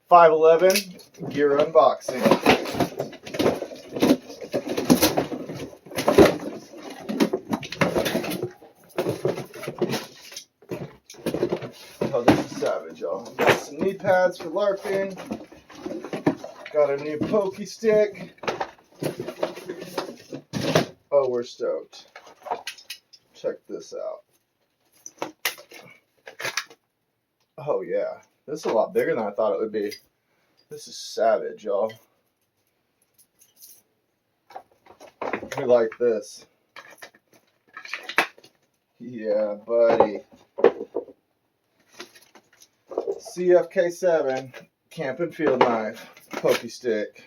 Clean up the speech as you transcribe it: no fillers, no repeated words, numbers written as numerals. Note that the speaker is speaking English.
5.11 gear unboxing. Oh, this is savage, y'all. Got some knee pads for LARPing. Got a new pokey stick. Oh, we're stoked. Check this out. Oh yeah, this is a lot bigger than I thought it would be. This is savage, y'all. We like this. Yeah, buddy. CFK7 camp and field knife, pokey stick.